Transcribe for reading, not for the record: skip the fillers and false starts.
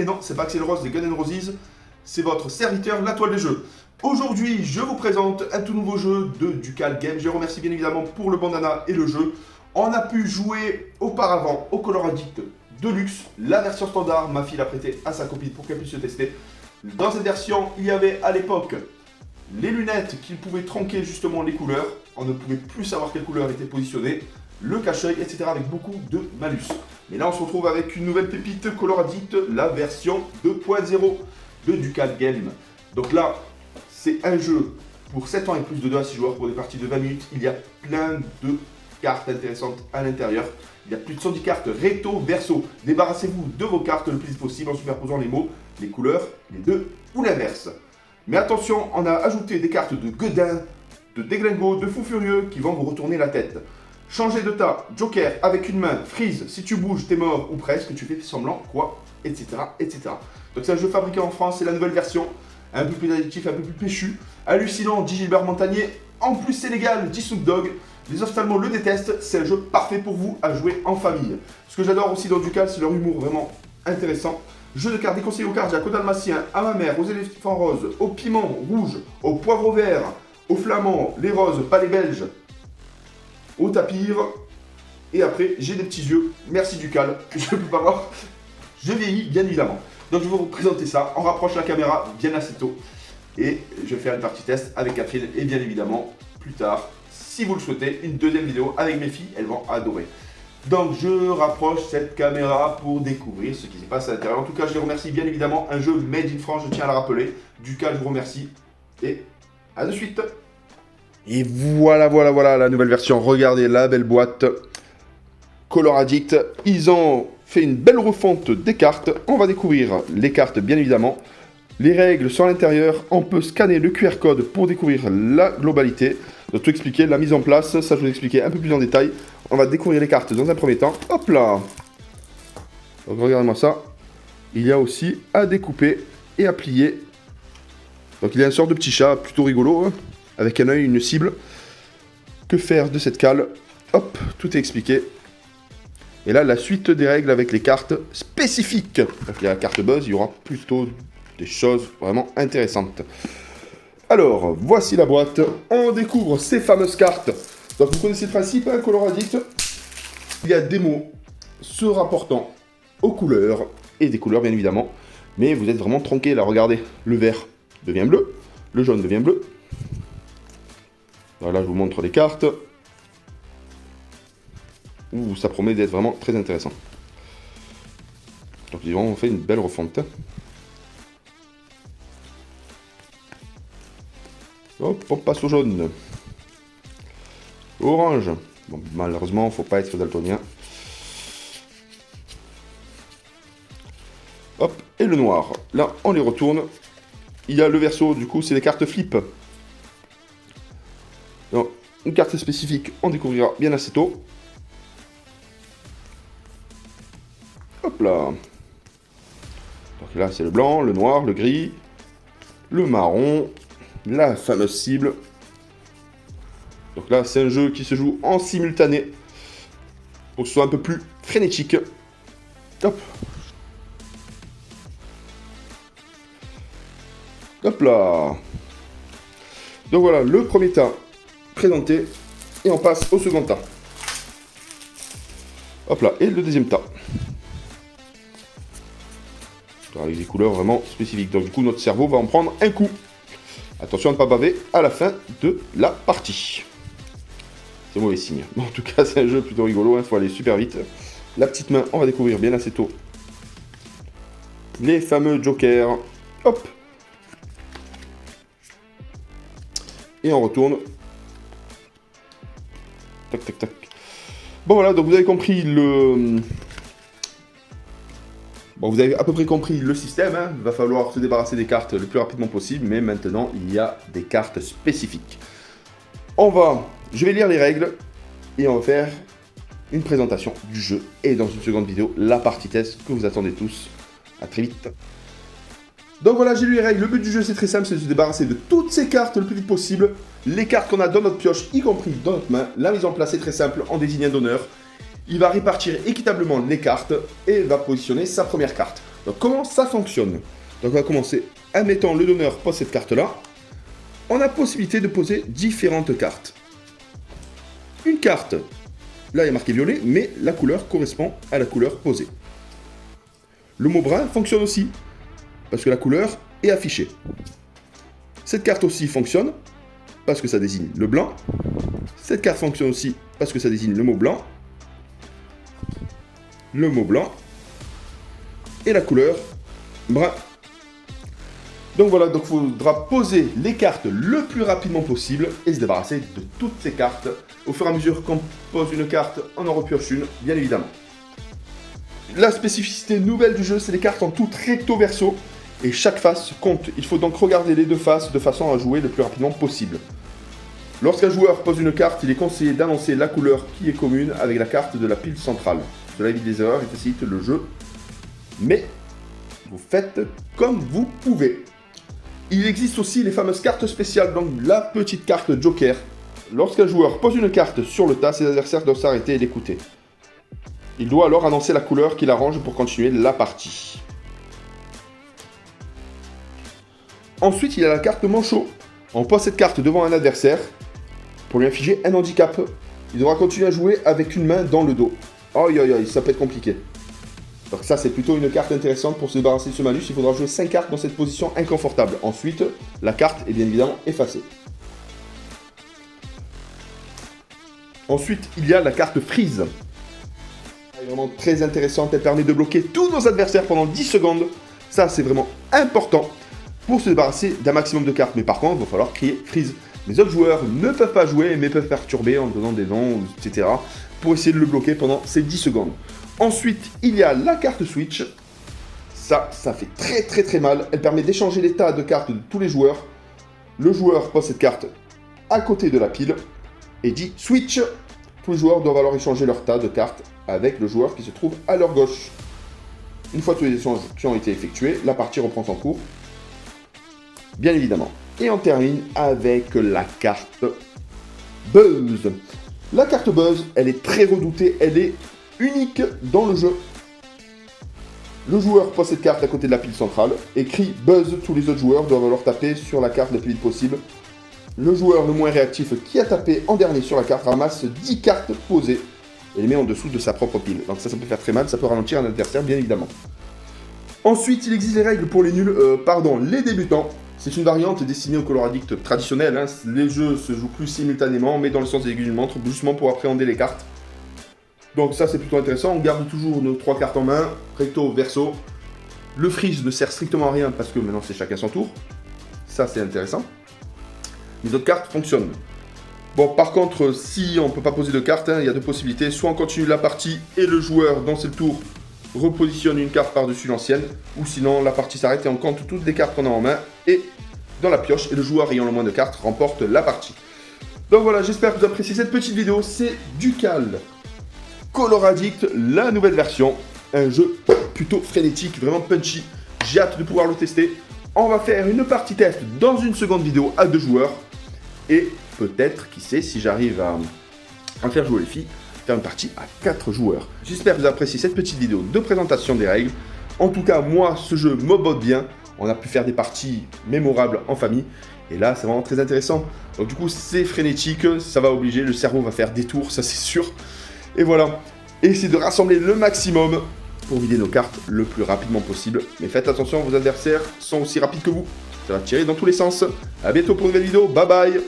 Et non, c'est pas Axel Rose des Guns N' Roses, c'est votre serviteur, la toile des jeux. Aujourd'hui, je vous présente un tout nouveau jeu de Ducal Games. Je remercie bien évidemment pour le bandana et le jeu. On a pu jouer auparavant au Color Addict Deluxe, la version standard. Ma fille l'a prêté à sa copine pour qu'elle puisse se tester. Dans cette version, il y avait à l'époque les lunettes qui pouvaient tronquer justement les couleurs. On ne pouvait plus savoir quelle couleur était positionnée, le cache-œil, etc. avec beaucoup de malus. Mais là, on se retrouve avec une nouvelle pépite Color Addict, la version 2.0 de Ducal Games. Donc là, c'est un jeu pour 7 ans et plus de 2 à 6 joueurs pour des parties de 20 minutes. Il y a plein de cartes intéressantes à l'intérieur. Il y a plus de 110 cartes recto, verso. Débarrassez-vous de vos cartes le plus vite possible en superposant les mots, les couleurs, les deux ou l'inverse. Mais attention, on a ajouté des cartes de Guedin, de Déglingo, de Fou Furieux qui vont vous retourner la tête. Changer de tas, Joker avec une main, freeze, si tu bouges, t'es mort ou presque, tu fais semblant, quoi, etc. etc. Donc c'est un jeu fabriqué en France, c'est la nouvelle version. Un peu plus addictif, un peu plus péchu. Hallucinant, dit Gilbert Montagnier. En plus, c'est légal, dit Snoop Dogg. Les ophtalmos le détestent, c'est un jeu parfait pour vous à jouer en famille. Ce que j'adore aussi dans Ducal, c'est leur humour vraiment intéressant. Jeu de cartes déconseillé aux cardiaques, aux dalmatiens, à ma mère, aux éléphants roses, aux piments rouges, aux poivres verts, aux flamands, les roses, pas les belges, aux tapirs. Et après, j'ai des petits yeux. Merci Ducal. Je peux pas voir. Je vieillis, bien évidemment. Donc je vais vous présenter ça. On rapproche la caméra bien assez tôt. Et je vais faire une partie test avec Catherine. Et bien évidemment, plus tard, si vous le souhaitez, une deuxième vidéo avec mes filles. Elles vont adorer. Donc je rapproche cette caméra pour découvrir ce qui se passe à l'intérieur. En tout cas, je les remercie bien évidemment. Un jeu made in France, je tiens à le rappeler. Ducal, je vous remercie. Et à de suite. Et voilà la nouvelle version. Regardez la belle boîte. Color Addict. Ils ont fait une belle refonte des cartes. On va découvrir les cartes bien évidemment. Les règles sont à l'intérieur. On peut scanner le QR code pour découvrir la globalité. De tout expliquer, la mise en place, ça je vais vous expliquer un peu plus en détail. On va découvrir les cartes dans un premier temps. Hop là. Donc regardez-moi ça. Il y a aussi à découper et à plier. Donc il y a une sorte de petit chat plutôt rigolo, hein, avec un œil, une cible. Que faire de cette cale? Hop, tout est expliqué. Et là, la suite des règles avec les cartes spécifiques. Donc, il y a la carte buzz, il y aura plutôt des choses vraiment intéressantes. Alors, voici la boîte. On découvre ces fameuses cartes. Donc, vous connaissez le principe, hein, Color Addict. Il y a des mots se rapportant aux couleurs, et des couleurs, bien évidemment. Mais vous êtes vraiment tronqué, là, regardez. Le vert devient bleu, le jaune devient bleu. Voilà, je vous montre les cartes. Ouh, ça promet d'être vraiment très intéressant. Donc ils ont fait une belle refonte. Hop, on passe au jaune. Orange. Bon, malheureusement, faut pas être daltonien. Hop, et le noir. Là, on les retourne. Il y a le verso, du coup, c'est des cartes flip. Donc, une carte spécifique, on découvrira bien assez tôt. Hop là. Donc là, c'est le blanc, le noir, le gris, le marron, la fameuse cible. Donc là, c'est un jeu qui se joue en simultané pour que ce soit un peu plus frénétique. Hop. Hop là. Donc voilà, le premier tas présenté et on passe au second tas. Hop là, et le deuxième tas. Avec des couleurs vraiment spécifiques. Donc du coup, notre cerveau va en prendre un coup. Attention à ne pas baver à la fin de la partie. C'est mauvais signe. Bon, en tout cas, c'est un jeu plutôt rigolo. Il faut aller super vite. La petite main, on va découvrir bien assez tôt. Les fameux jokers. Hop. Et on retourne. Tac, tac, tac. Bon, voilà. Donc, vous avez compris le... Bon, vous avez à peu près compris le système, hein. Il va falloir se débarrasser des cartes le plus rapidement possible, mais maintenant, il y a des cartes spécifiques. Je vais lire les règles, et on va faire une présentation du jeu, et dans une seconde vidéo, la partie test que vous attendez tous. À très vite. Donc voilà, j'ai lu les règles. Le but du jeu, c'est très simple, c'est de se débarrasser de toutes ces cartes le plus vite possible. Les cartes qu'on a dans notre pioche, y compris dans notre main. La mise en place est très simple, on désigne un donneur. Il va répartir équitablement les cartes et va positionner sa première carte. Donc comment ça fonctionne? Donc on va commencer. Admettons le donneur pose cette carte-là. On a possibilité de poser différentes cartes. Une carte, là il y a marqué violet, mais la couleur correspond à la couleur posée. Le mot brun fonctionne aussi, parce que la couleur est affichée. Cette carte aussi fonctionne, parce que ça désigne le blanc. Cette carte fonctionne aussi, parce que ça désigne le mot blanc. Le mot blanc. Et la couleur brun. Donc voilà, donc il faudra poser les cartes le plus rapidement possible et se débarrasser de toutes ces cartes. Au fur et à mesure qu'on pose une carte, on en repioche une, bien évidemment. La spécificité nouvelle du jeu, c'est les cartes en tout recto verso et chaque face compte. Il faut donc regarder les deux faces de façon à jouer le plus rapidement possible. Lorsqu'un joueur pose une carte, il est conseillé d'annoncer la couleur qui est commune avec la carte de la pile centrale. Cela évite les erreurs et facilite le jeu. Mais vous faites comme vous pouvez. Il existe aussi les fameuses cartes spéciales, donc la petite carte Joker. Lorsqu'un joueur pose une carte sur le tas, ses adversaires doivent s'arrêter et l'écouter. Il doit alors annoncer la couleur qu'il arrange pour continuer la partie. Ensuite, il y a la carte manchot. On pose cette carte devant un adversaire pour lui infliger un handicap. Il devra continuer à jouer avec une main dans le dos. Aïe aïe aïe, ça peut être compliqué. Donc ça, c'est plutôt une carte intéressante pour se débarrasser de ce malus. Il faudra jouer 5 cartes dans cette position inconfortable. Ensuite, la carte est bien évidemment effacée. Ensuite, il y a la carte freeze. Elle est vraiment très intéressante. Elle permet de bloquer tous nos adversaires pendant 10 secondes. Ça, c'est vraiment important pour se débarrasser d'un maximum de cartes. Mais par contre, il va falloir crier freeze. Les autres joueurs ne peuvent pas jouer, mais peuvent perturber en donnant des noms, etc. pour essayer de le bloquer pendant ces 10 secondes. Ensuite, il y a la carte switch. Ça fait très mal. Elle permet d'échanger l'état de cartes de tous les joueurs. Le joueur pose cette carte à côté de la pile et dit switch. Tous les joueurs doivent alors échanger leur tas de cartes avec le joueur qui se trouve à leur gauche. Une fois tous les échanges qui ont été effectués, la partie reprend son cours. Bien évidemment. Et on termine avec la carte Buzz. La carte Buzz, elle est très redoutée, elle est unique dans le jeu. Le joueur pose cette carte à côté de la pile centrale et crie Buzz. Tous les autres joueurs doivent alors taper sur la carte la plus vite possible. Le joueur le moins réactif qui a tapé en dernier sur la carte ramasse 10 cartes posées et les met en dessous de sa propre pile. Donc ça peut faire très mal, ça peut ralentir un adversaire bien évidemment. Ensuite, il existe les règles pour les nuls, les débutants. C'est une variante destinée aux coloradicts traditionnels. Hein. Les jeux se jouent plus simultanément, mais dans le sens des aiguilles d'une montre, justement pour appréhender les cartes. Donc ça c'est plutôt intéressant. On garde toujours nos 3 cartes en main, recto, verso. Le freeze ne sert strictement à rien parce que maintenant c'est chacun son tour. Ça c'est intéressant. Les autres cartes fonctionnent. Bon, par contre, si on ne peut pas poser de cartes, il y a deux possibilités. Soit on continue la partie et le joueur, dans ce tour, repositionne une carte par-dessus l'ancienne. Ou sinon, la partie s'arrête et on compte toutes les cartes qu'on a en main et dans la pioche. Et le joueur ayant le moins de cartes remporte la partie. Donc voilà, j'espère que vous appréciez cette petite vidéo. C'est Ducal Coloradict, la nouvelle version. Un jeu plutôt frénétique, vraiment punchy. J'ai hâte de pouvoir le tester. On va faire une partie test dans une seconde vidéo à 2 joueurs. Et peut-être, qui sait, si j'arrive à faire jouer les filles, faire une partie à 4 joueurs. J'espère que vous appréciez cette petite vidéo de présentation des règles. En tout cas, moi, ce jeu me botte bien. On a pu faire des parties mémorables en famille. Et là, c'est vraiment très intéressant. Donc du coup, c'est frénétique, ça va obliger, le cerveau va faire des tours, ça c'est sûr. Et voilà, essayez de rassembler le maximum pour vider nos cartes le plus rapidement possible. Mais faites attention, vos adversaires sont aussi rapides que vous. Ça va tirer dans tous les sens. A bientôt pour une nouvelle vidéo, bye bye.